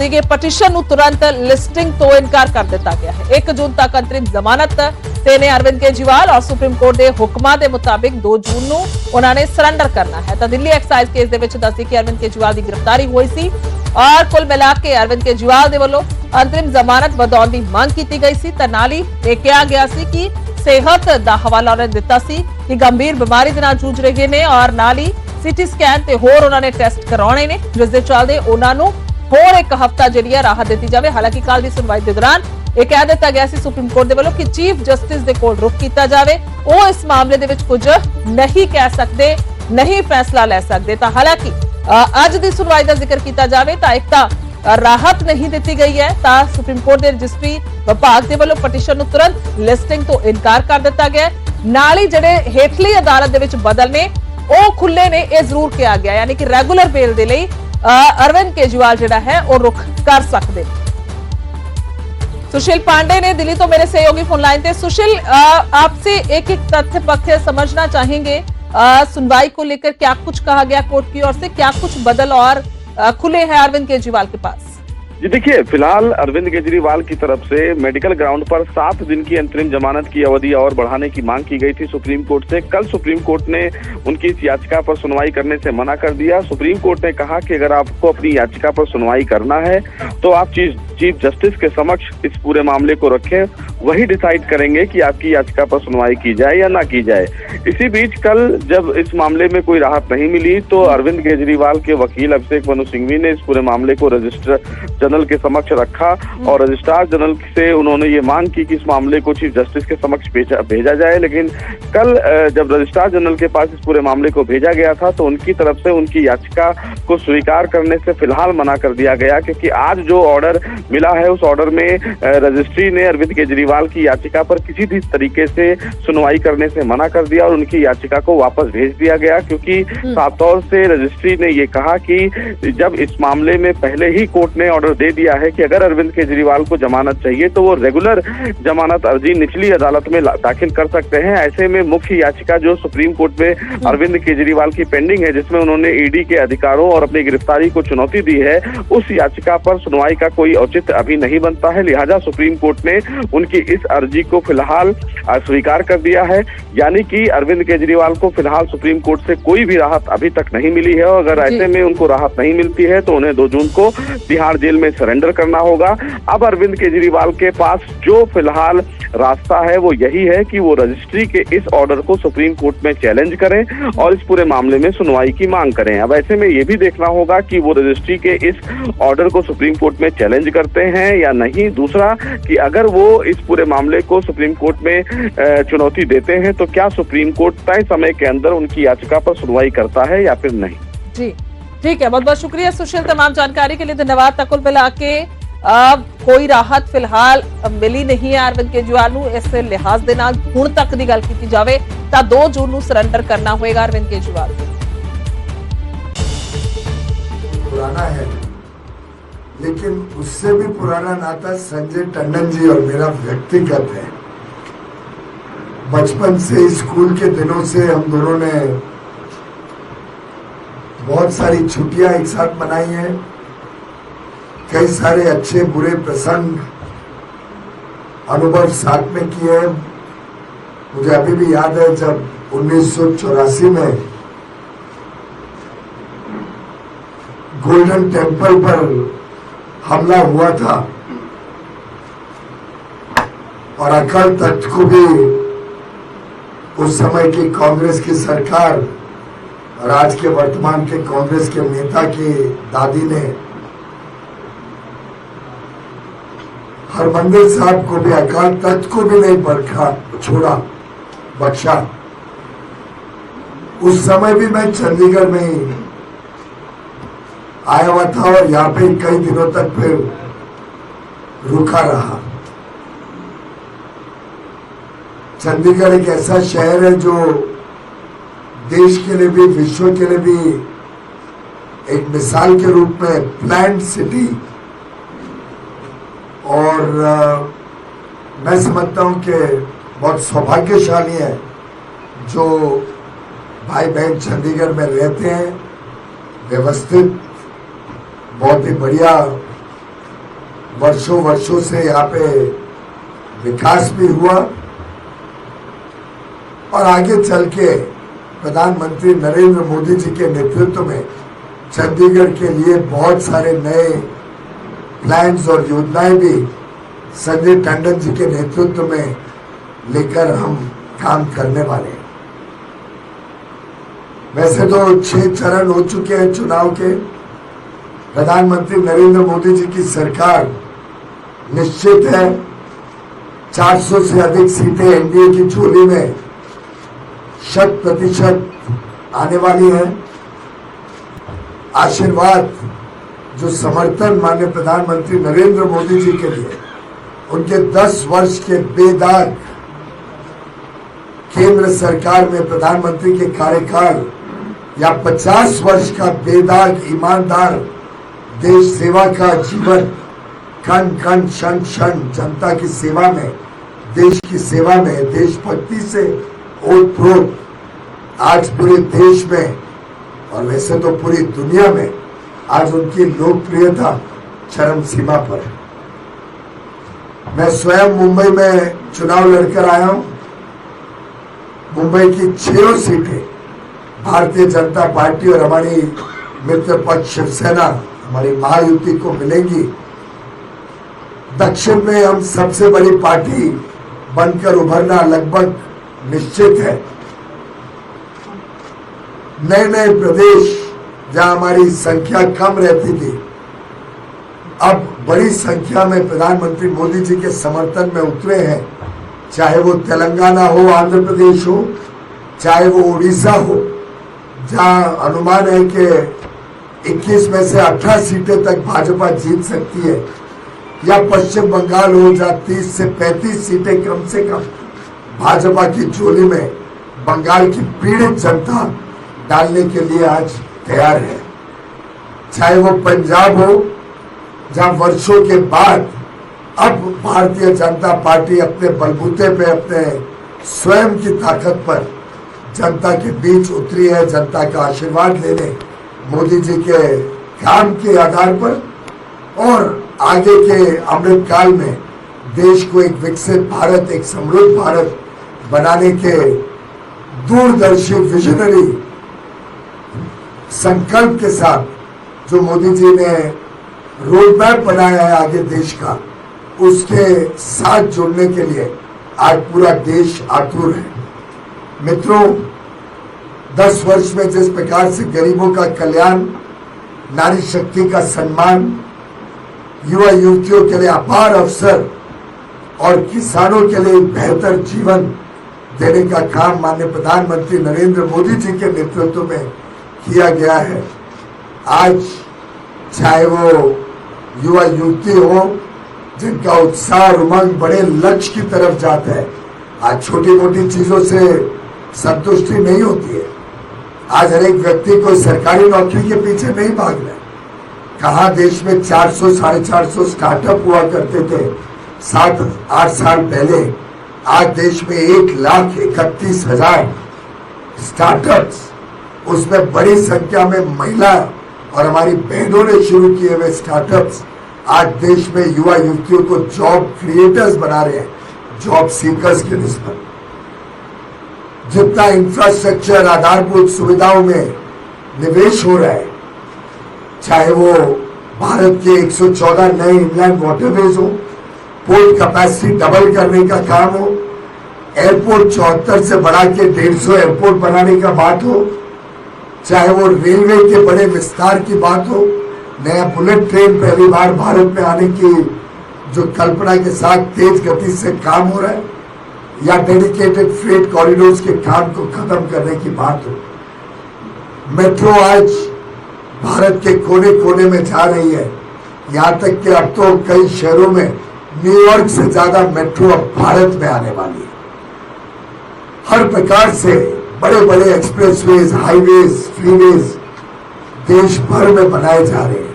ਸੀਗੇ ਪਟੀਸ਼ਨ ਨੂੰ ਤੁਰੰਤ ਲਿਸਟਿੰਗ ਤੋਂ ਇਨਕਾਰ ਕਰ ਦਿੱਤਾ ਗਿਆ ਹੈ। 1 ਜੂਨ ਤੱਕ ਅੰਤਰਿਮ ਜ਼ਮਾਨਤ ਤੇ ਨੇ ਅਰਵਿੰਦ ਕੇਜਰੀਵਾਲ ਔਰ ਸੁਪਰੀਮ ਕੋਰਟ ਦੇ ਹੁਕਮਾਂ ਦੇ ਮੁਤਾबिक 2 ਜੂਨ ਨੂੰ ਉਹਨਾਂ ਨੇ ਸਰੈਂਡਰ ਕਰਨਾ ਹੈ। ਤਾਂ ਦਿੱਲੀ ਐਕਸਾਈਜ਼ ਕੇਸ ਦੇ ਵਿੱਚ ਦੱਸੀ ਕਿ ਅਰਵਿੰਦ ਕੇਜਰੀਵਾਲ ਦੀ ਗ੍ਰਿਫਤਾਰੀ ਹੋਈ ਸੀ और कुल मिला के अरविंद केजरीवाल दे वल्लों अंतरिम जमानत वधाउण दी मांग की गई सी। तां नाल ही इह कहा गया सी कि सेहत दा हवाला उन्होंने दिता सी कि गंभीर बीमारी दे नाल जूझ रहे ने और नाल ही सीटी स्कैन ते होर उन्होंने टेस्ट करवाने ने, जिस दे चलदे उन्हां नूं होर एक हफ्ता जिहड़ी राहत दी जावे। हालांकि कल दी सुनवाई दे दौरान यह कह दिता गया सी सुप्रीम कोर्ट दे वल्लों कि चीफ जस्टिस दे कोल रुख कीता जावे, वो इस मामले दे विच कुछ नहीं कह सकते, नहीं फैसला लै सकते। तां हालांकि अज की सुनवाई का जिक्र किया जाए तो एक तो राहत नहीं दी गई है, तो सुप्रीम कोर्ट के रजिस्ट्री विभाग के वालों पटिशन को तुरंत लिस्टिंग तो इनकार कर दिता गया। नाल ही जिहड़े हेठली अदालत दे विच बदल ने वो खुले ने, यह जरूर किया गया, यानी कि रेगुलर बेल के लिए अरविंद केजरीवाल जिहड़ा है वो रुख कर सकते। सुशील पांडे ने दिल्ली तो मेरे सहयोगी फोन लाइन थे। सुशील, आपसे एक एक तथ्य पक्ष समझना चाहेंगे, सुनवाई को लेकर क्या कुछ कहा गया कोर्ट की ओर से, क्या कुछ बदल और खुले हैं अरविंद केजरीवाल के पास? जी देखिए, फिलहाल अरविंद केजरीवाल की तरफ से मेडिकल ग्राउंड पर 7 दिन की अंतरिम जमानत की अवधि और बढ़ाने की मांग की गई थी सुप्रीम कोर्ट से। कल सुप्रीम कोर्ट ने उनकी इस याचिका पर सुनवाई करने से मना कर दिया। सुप्रीम कोर्ट ने कहा कि अगर आपको अपनी याचिका पर सुनवाई करना है तो आप चीफ जस्टिस के समक्ष इस पूरे मामले को रखें, वही डिसाइड करेंगे कि आपकी याचिका पर सुनवाई की जाए या ना की जाए। इसी बीच कल जब इस मामले में कोई राहत नहीं मिली तो अरविंद केजरीवाल के वकील अभिषेक मनु सिंघवी ने इस पूरे मामले को रजिस्ट्रार जनरल के समक्ष रखा और रजिस्ट्रार जनरल से उन्होंने ये मांग की कि इस मामले को चीफ जस्टिस के समक्ष भेजा जाए। लेकिन कल जब रजिस्ट्रार जनरल के पास इस पूरे मामले को भेजा गया था तो उनकी तरफ से उनकी याचिका को स्वीकार करने से फिलहाल मना कर दिया गया, क्योंकि आज जो ऑर्डर मिला है उस ऑर्डर में रजिस्ट्री ने अरविंद केजरीवाल की याचिका पर किसी भी तरीके से सुनवाई करने से मना कर दिया और उनकी याचिका को वापस भेज दिया गया, क्योंकि साफ तौर से रजिस्ट्री ने ये कहा कि जब इस मामले में पहले ही कोर्ट ने ऑर्डर दे दिया है कि अगर अरविंद केजरीवाल को जमानत चाहिए तो वो रेगुलर जमानत अर्जी निचली अदालत में दाखिल कर सकते हैं। ऐसे में मुख्य याचिका जो सुप्रीम कोर्ट में अरविंद केजरीवाल की पेंडिंग है, जिसमें उन्होंने ईडी के अधिकारों और अपनी गिरफ्तारी को चुनौती दी है, उस याचिका पर सुनवाई का कोई औचित्य अभी नहीं बनता है। लिहाजा सुप्रीम कोर्ट ने उनकी इस अर्जी को फिलहाल स्वीकार कर दिया है, यानी कि अरविंद केजरीवाल को फिलहाल सुप्रीम कोर्ट से कोई भी राहत अभी तक नहीं मिली है। और अगर ऐसे में उनको राहत नहीं मिलती है तो उन्हें 2 जून को तिहाड़ जेल में सरेंडर करना होगा। अब अरविंद केजरीवाल के पास जो फिलहाल रास्ता है वो यही है कि वो रजिस्ट्री के इस ऑर्डर को सुप्रीम कोर्ट में चैलेंज करें और इस पूरे मामले में सुनवाई की मांग करें। अब ऐसे में ये भी देखना होगा कि वो रजिस्ट्री के इस ऑर्डर को सुप्रीम कोर्ट में चैलेंज करते हैं या नहीं। दूसरा कि अगर वो इस पूरे मामले को सुप्रीम कोर्ट में चुनौती देते हैं तो क्या सुप्रीम कोर्ट तय समय के अंदर उनकी याचिका पर सुनवाई करता है या फिर नहीं। जी ठीक है, बहुत बहुत शुक्रिया सुशील, तमाम जानकारी के लिए धन्यवाद। तकुल मिला के कोई राहत फिलहाल मिली नहीं है अरविंद केजरीवाल नूं, इस लिहाज दे नाल हुण तक दी गल कीती जावे तां 2 जून नूं सरैंडर करना होएगा अरविंद केजरीवाल। पुराना है लेकिन उससे भी पुराना नाता संजय टंडन जी और मेरा व्यक्तिगत है। बचपन से स्कूल के दिनों से हम दोनों ने बहुत सारी छुट्टियां एक साथ मनाई हैं, कई सारे अच्छे बुरे प्रसंग अनुभव साथ में किए हैं। मुझे अभी भी याद है जब 1984 में गोल्डन टेम्पल पर हमला हुआ था और अकाल तख्त को भी उस समय की कांग्रेस की सरकार और आज के वर्तमान के कांग्रेस के नेता की दादी ने हरमंदिर साहब को भी, अकाल तख्त को भी नहीं छोड़ा, बख्शा। उस समय भी मैं चंडीगढ़ में ही आया हुआ था और यहाँ पे कई दिनों तक फिर रुका रहा। चंडीगढ़ एक ऐसा शहर है जो देश के लिए भी विश्व के लिए भी एक मिसाल के रूप में प्लान्ड सिटी, और मैं समझता हूं कि बहुत सौभाग्यशाली है जो भाई बहन चंडीगढ़ में रहते हैं, व्यवस्थित बहुत ही बढ़िया वर्षों वर्षों से यहाँ पे विकास भी हुआ और आगे चल के प्रधानमंत्री नरेंद्र मोदी जी के नेतृत्व में चंडीगढ़ के लिए बहुत सारे नए प्लान्स और योजनाएं भी संजय टंडन जी के नेतृत्व में लेकर हम काम करने वाले हैं। वैसे तो 6 चरण हो चुके हैं चुनाव के। प्रधानमंत्री नरेंद्र मोदी जी की सरकार निश्चित है 400 से अधिक सीटें एनडीए की झोली में 100% आने वाली है। आशीर्वाद जो समर्थन माननीय प्रधानमंत्री नरेंद्र मोदी जी के लिए उनके 10 वर्ष के बेदाग केंद्र सरकार में प्रधानमंत्री के कार्यकाल या 50 वर्ष का बेदाग ईमानदार देश सेवा का जीवन, कण कण क्षण क्षण जनता की सेवा में, देश की सेवा में, देशभक्ति से ओतप्रोत आज पूरे देश में और वैसे तो पूरी दुनिया में आज उनकी लोकप्रियता चरम सीमा पर है। मैं स्वयं मुंबई में चुनाव लड़कर आया हूं। मुंबई की 6 सीटें भारतीय जनता पार्टी और हमारी मित्र पक्ष शिवसेना, हमारी महायुति को मिलेंगी। दक्षिण में हम सबसे बड़ी पार्टी बनकर उभरना लगभग निश्चित है। नए नए प्रदेश जहां हमारी संख्या कम रहती थी, अब बड़ी संख्या में प्रधानमंत्री मोदी जी के समर्थन में उतरे हैं। चाहे वो तेलंगाना हो, आंध्र प्रदेश हो, चाहे वो उड़ीसा हो, जहां अनुमान है कि 21 में से 18 सीटें तक भाजपा जीत सकती है, या पश्चिम बंगाल हो जहां 30 से 35 सीटें कम से कम भाजपा की झोली में बंगाल की पीड़ित जनता डालने के लिए आज तैयार है। चाहे वो पंजाब हो जहां वर्षों के बाद अब भारतीय जनता पार्टी अपने बलबूते पे, अपने स्वयं की ताकत पर जनता के बीच उतरी है, जनता का आशीर्वाद लेने मोदी जी के काम के आधार पर, और आगे के अमृत काल में देश को एक विकसित भारत, एक समृद्ध भारत बनाने के दूरदर्शी विजनरी संकल्प के साथ जो मोदी जी ने रोड मैप बनाया है आगे देश का, उसके साथ जुड़ने के लिए आज पूरा देश आतुर है। मित्रों, 10 वर्ष में जिस प्रकार से गरीबों का कल्याण, नारी शक्ति का सम्मान, युवा युवतियों के लिए अपार अवसर और किसानों के लिए बेहतर जीवन देने का काम माननीय प्रधानमंत्री नरेंद्र मोदी जी के नेतृत्व में किया गया है। आज चाहे वो युवा युवती हो जिनका उत्साह उमंग बड़े लक्ष्य की तरफ जाता है, आज छोटी मोटी चीजों से संतुष्टि नहीं होती है। आज हर एक व्यक्ति को सरकारी नौकरी के पीछे नहीं भागना है। कहाँ देश में 400 साढ़े 400 स्टार्टअप हुआ करते थे 7-8 साल पहले, आज देश में 1,31,000 स्टार्टअप्स, उसमें बड़ी संख्या में महिला और हमारी बहनों ने शुरू किए हुए स्टार्टअप्स आज देश में युवा युवतियों को जॉब क्रिएटर्स बना रहे हैं, जॉब सीकर्स के निस्बत। जितना इंफ्रास्ट्रक्चर, आधारभूत सुविधाओं में निवेश हो रहा है, चाहे वो भारत के 114 नए इनलैंड वाटरवेज हो, पोर्ट कैपेसिटी डबल करने का काम हो, एयरपोर्ट 74 से बढ़ा के 150 एयरपोर्ट बनाने का बात हो, चाहे वो रेलवे के बड़े विस्तार की बात हो, नया बुलेट ट्रेन पहली बार भारत में आने की जो कल्पना के साथ तेज गति से काम हो रहा है, या डेडिकेटेड फ्रेट कॉरिडोर्स के काम को खत्म करने की बात हो। मेट्रो आज भारत के कोने कोने में जा रही है, यहाँ तक कि अब तो कई शहरों में न्यूयॉर्क से ज्यादा मेट्रो अब भारत में आने वाली है। हर प्रकार से बड़े बड़े एक्सप्रेसवेज, हाईवेज, फ्रीवेज देश भर में बनाए जा रहे हैं।